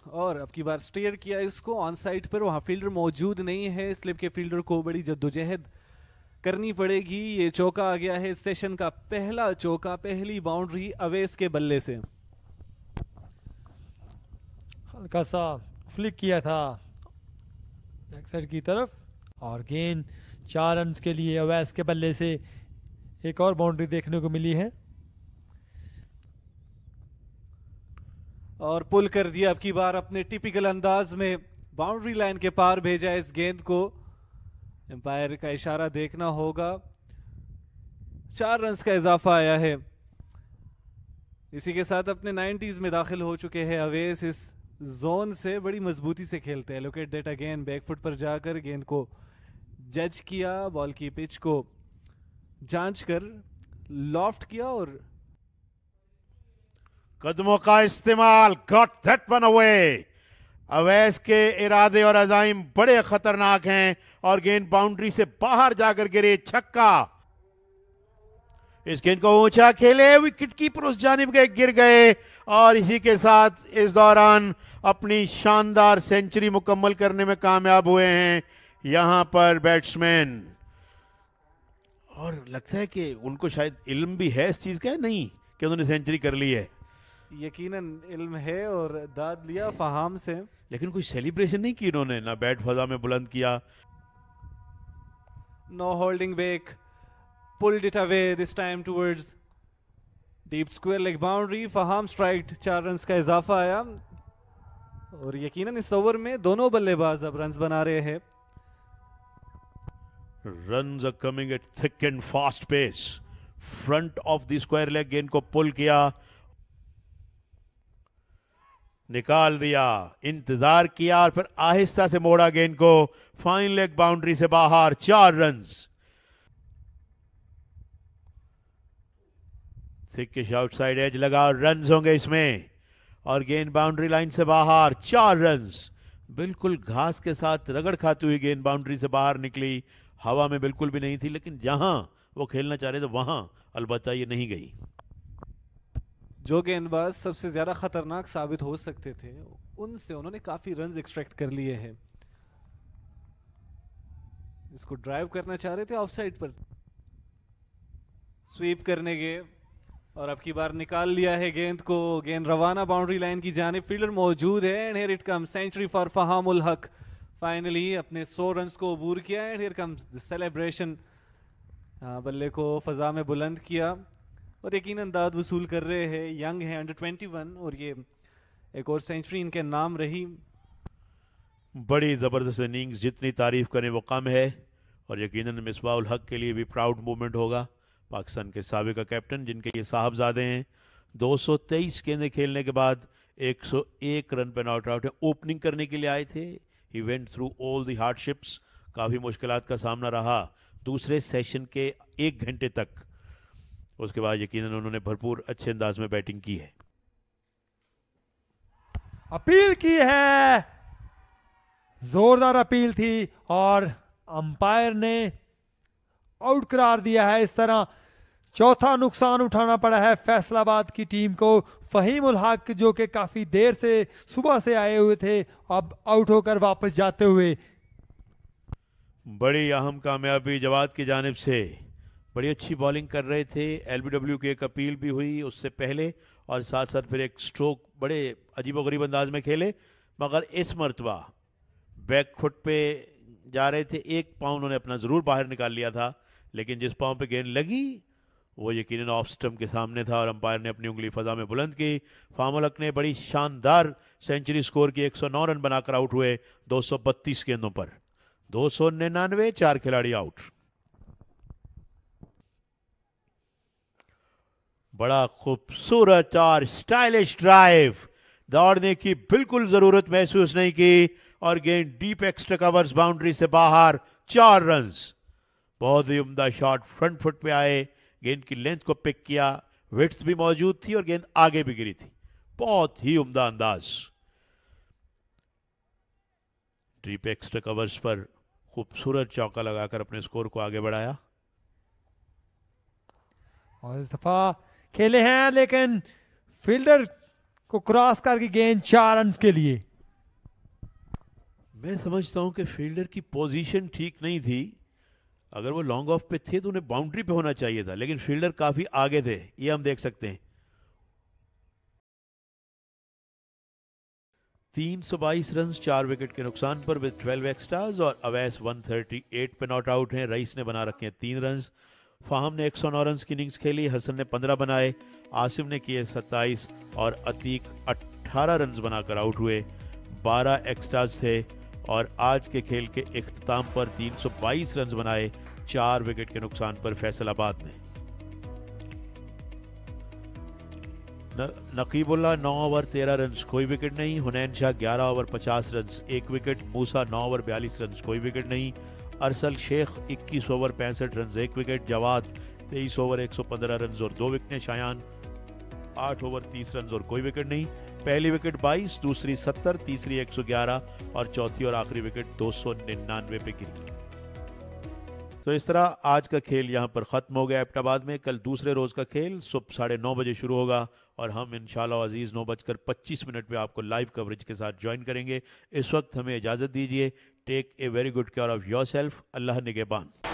और अब की बार स्टेयर किया इसको ऑन साइड पर, वहां फील्डर मौजूद नहीं है, स्लिप के फील्डर को बड़ी जद्दोजहद करनी पड़ेगी। ये चौका आ गया है इस सेशन का पहला चौका, पहली बाउंड्री अवेस के बल्ले से। हल्का सा फ्लिक किया था बैक साइड की तरफ और गेंद 4 रन के लिए अवैस के बल्ले से एक और बाउंड्री देखने को मिली है। और पुल कर दिया अब की बार अपने टिपिकल अंदाज में, बाउंड्री लाइन के पार भेजा इस गेंद को। एम्पायर का इशारा देखना होगा। 4 रन का इजाफा आया है। इसी के साथ अपने 90s में दाखिल हो चुके हैं अवेस। इस जोन से बड़ी मजबूती से खेलते हैं। लोकेट दैट अगेन, बैकफुट पर जाकर गेंद को जज किया, बॉल की पिच को जांच कर लॉफ्ट किया और कदमों का इस्तेमाल, got that one away. Awais के इरादे और अजाइम बड़े खतरनाक हैं और गेंद बाउंड्री से बाहर जाकर गिरे, छक्का। इस गेंद को ऊंचा खेले, विकेट कीपर उस जानिब के गिर गए और इसी के साथ इस दौरान अपनी शानदार सेंचुरी मुकम्मल करने में कामयाब हुए हैं यहां पर बैट्समैन। और लगता है कि उनको शायद इल्म भी है इस चीज का, नहीं कि उन्होंने सेंचुरी कर ली है। यकीनन इल्म है और दाद लिया फहाम से, लेकिन कोई सेलिब्रेशन नहीं की उन्होंने, ना बैट फजा में बुलंद किया। No holding back, pulled it away this time towards deep square leg boundary. Faham strike, 4 run का इजाफा आया और यकीनन इस ओवर में दोनों बल्लेबाज अब रन बना रहे हैं। Runs are coming at thick and fast pace. Front of the square leg गेंद को पुल किया, निकाल दिया, इंतजार किया और फिर आहिस्ता से मोड़ा गेंद को फाइन लेग बाउंड्री से बाहर। 4 रन्स। थिकिश आउटसाइड एज लगा, रन्स होंगे इसमें और गेंद बाउंड्री लाइन से बाहर। 4 रन्स। बिल्कुल घास के साथ रगड़ खाती हुई गेंद बाउंड्री से बाहर निकली, हवा में बिल्कुल भी नहीं थी, लेकिन जहां वो खेलना चाह रहे थे वहां अलबत्ता ये नहीं गई। जो गेंदबाज सबसे ज्यादा खतरनाक साबित हो सकते थे उनसे उन्होंने काफी रन्स एक्सट्रैक्ट कर लिए हैं। इसको ड्राइव करना चाह रहे थे ऑफसाइड पर, स्वीप करने गए और अब की बार निकाल लिया है गेंद को। गेंद रवाना बाउंड्री लाइन की जानिब, फील्डर मौजूद है and here it comes, century for Faham ul Haq. Finally अपने 100 रन्स को अबूर किया and here comes the celebration. बल्ले को फजा में बुलंद किया और यकीनन दाद वसूल कर रहे हैं। यंग है, अंडर 21 और ये एक और सेंचुरी इनके नाम रही। बड़ी ज़बरदस्त इनिंग्स, जितनी तारीफ करें वो कम है और यकीनन मिसबाह उल हक के लिए भी प्राउड मोमेंट होगा। पाकिस्तान के साबिका कैप्टन जिनके ये साहबजादे हैं, 223 गेंदें खेलने के बाद 101 रन पर नॉट आउट है। ओपनिंग करने के लिए आए थे। He went through all the hardships, काफ़ी मुश्किलात का सामना रहा दूसरे सेशन के 1 घंटे तक। उसके बाद यकीनन उन्होंने भरपूर अच्छे अंदाज में बैटिंग की है। अपील की है, जोरदार अपील थी और अंपायर ने आउट करार दिया है। इस तरह चौथा नुकसान उठाना पड़ा है फैसलाबाद की टीम को। फहीम उल हक जो कि काफी देर से सुबह से आए हुए थे, अब आउट होकर वापस जाते हुए। बड़ी अहम कामयाबी जवाद की जानिब से, बड़ी अच्छी बॉलिंग कर रहे थे। एलबीडब्ल्यू की एक अपील भी हुई उससे पहले और साथ साथ फिर एक स्ट्रोक बड़े अजीबोगरीब अंदाज में खेले, मगर इस मरतबा बैक फुट पे जा रहे थे। एक पाँव उन्होंने अपना ज़रूर बाहर निकाल लिया था, लेकिन जिस पाँव पे गेंद लगी वो यकीनन ऑफ स्टंप के सामने था और अंपायर ने अपनी उंगली फजा में बुलंद की। फहाम उल हक ने बड़ी शानदार सेंचुरी स्कोर की, 109 रन बनाकर आउट हुए 232 गेंदों पर। 299, 4 खिलाड़ी आउट। बड़ा खूबसूरत और स्टाइलिश ड्राइव, दौड़ने की बिल्कुल जरूरत महसूस नहीं की और गेंद डीप एक्स्ट्रा कवर्स बाउंड्री से बाहर। 4 रन्स। बहुत ही उम्दा शॉट, फ्रंट फुट पे आए, गेंद की लेंथ को पिक किया, विड्थ भी मौजूद थी और गेंद आगे भी गिरी थी। बहुत ही उम्दा अंदाज। डीप एक्स्ट्रा कवर्स पर खूबसूरत चौका लगाकर अपने स्कोर को आगे बढ़ाया। और इस दफा खेले हैं, लेकिन फील्डर को क्रॉस करके गेंद 4 रन के लिए। मैं समझता हूं कि फील्डर की पोजीशन ठीक नहीं थी। अगर वो लॉन्ग ऑफ पे थे तो उन्हें बाउंड्री पे होना चाहिए था, लेकिन फील्डर काफी आगे थे, ये हम देख सकते हैं। 322 रन 4 विकेट के नुकसान पर विद 12 एक्स्ट्राज, और अवैस 138 पे नॉट आउट हैं। रईस ने बना रखे हैं 3 रन। फाहम ने 109 रन की इनिंग्स खेली, हसन ने 15 बनाए, आसिम ने किए 27 और अतीक 18 रन बनाकर आउट हुए। 12 एक्स्ट्राज थे और आज के खेल के इख्तिताम पर 322 रन बनाए 4 विकेट के नुकसान पर फैसलाबाद ने। नकीबुल्ला 9 ओवर 13 रन, कोई विकेट नहीं। Hunain Shah 11 over 50 run, 1 wicket. Musa 9 over 42 run, कोई विकेट नहीं। Arsal Sheikh 21 over 65 run, 1 wicket. Jawad 23 over 115 run और 2 विकेट। शायान 8 ओवर 30 रन और कोई विकेट नहीं। पहली विकेट 22, दूसरी 70, तीसरी 111 और चौथी और आखिरी विकेट 299 पे गिरी। तो इस तरह आज का खेल यहाँ पर ख़त्म हो गया एबटाबाद में। कल दूसरे रोज़ का खेल सुबह 9:30 बजे शुरू होगा और हम इंशाल्लाह अजीज़ 9:25 पे आपको लाइव कवरेज के साथ ज्वाइन करेंगे। इस वक्त हमें इजाज़त दीजिए। Take a very good care of your self. Allah निगहबान।